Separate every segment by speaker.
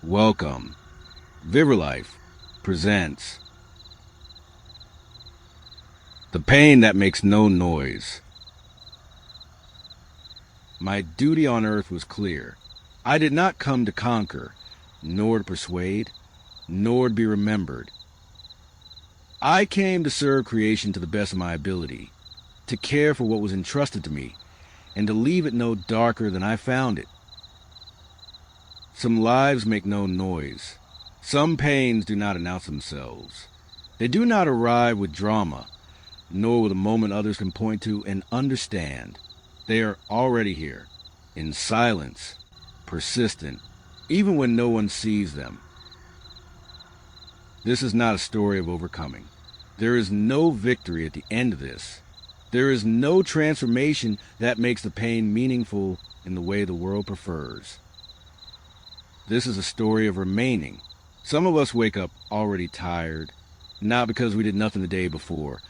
Speaker 1: Welcome. VIVIRLIFE presents The Pain That Makes No Noise. My duty on earth was clear. I did not come to conquer, nor to persuade, nor to be remembered. I came to serve creation to the best of my ability, to care for what was entrusted to me, and to leave it no darker than I found it. Some lives make no noise. Some pains do not announce themselves. They do not arrive with drama, nor with a moment others can point to and understand. They are already here, in silence, persistent, even when no one sees them. This is not a story of overcoming. There is no victory at the end of this. There is no transformation that makes the pain meaningful in the way the world prefers. This is a story of remaining. Some of us wake up already tired, not because we did nothing the day before,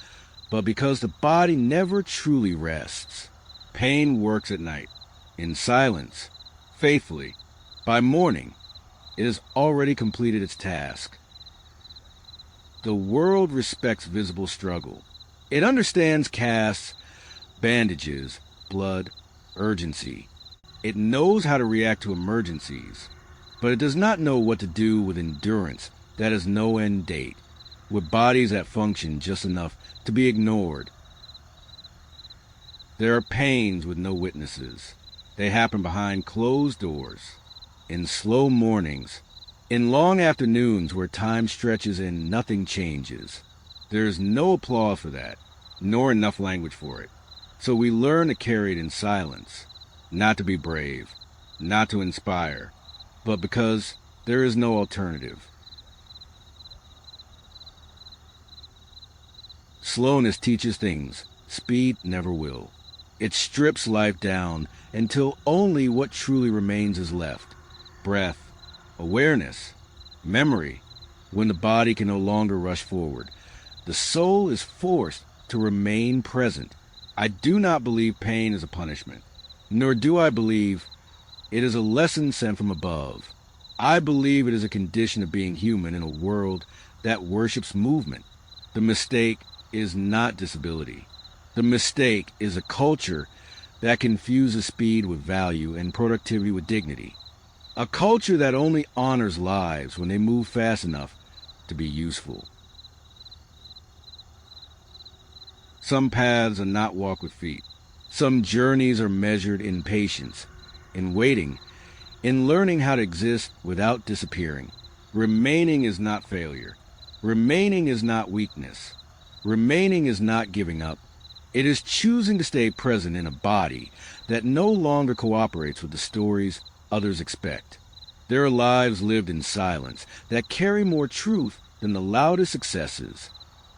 Speaker 1: but because the body never truly rests. Pain works at night, in silence, faithfully. By morning, it has already completed its task. The world respects visible struggle. It understands casts, bandages, blood, urgency. It knows how to react to emergencies. But it does not know what to do with endurance that has no end date, with bodies that function just enough to be ignored. There are pains with no witnesses. They happen behind closed doors, in slow mornings, in long afternoons where time stretches and nothing changes. There is no applause for that, nor enough language for it. So we learn to carry it in silence, not to be brave, not to inspire, but because there is no alternative. Slowness teaches things speed never will. It strips life down until only what truly remains is left. Breath, awareness, memory, when the body can no longer rush forward. The soul is forced to remain present. I do not believe pain is a punishment, nor do I believe it is a lesson sent from above. I believe it is a condition of being human in a world that worships movement. The mistake is not disability. The mistake is a culture that confuses speed with value and productivity with dignity. A culture that only honors lives when they move fast enough to be useful. Some paths are not walked with feet. Some journeys are measured in patience, in waiting, in learning how to exist without disappearing. Remaining is not failure. Remaining is not weakness. Remaining is not giving up. It is choosing to stay present in a body that no longer cooperates with the stories others expect. There are lives lived in silence that carry more truth than the loudest successes.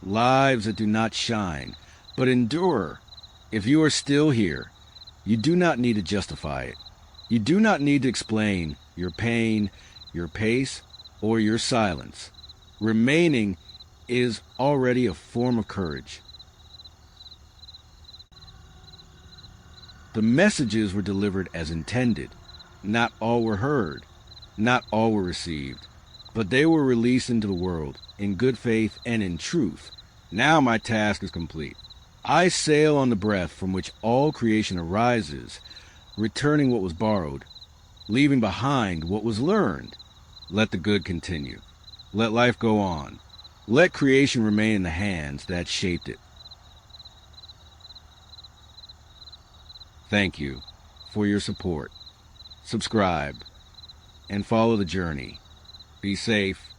Speaker 1: Lives that do not shine, but endure. If you are still here, you do not need to justify it. You do not need to explain your pain, your pace, or your silence. Remaining is already a form of courage. The messages were delivered as intended. Not all were heard. Not all were received. But they were released into the world, in good faith and in truth. Now my task is complete. I sail on the breath from which all creation arises, returning what was borrowed, leaving behind what was learned. Let the good continue. Let life go on. Let creation remain in the hands that shaped it. Thank you for your support. Subscribe and follow the journey. Be safe.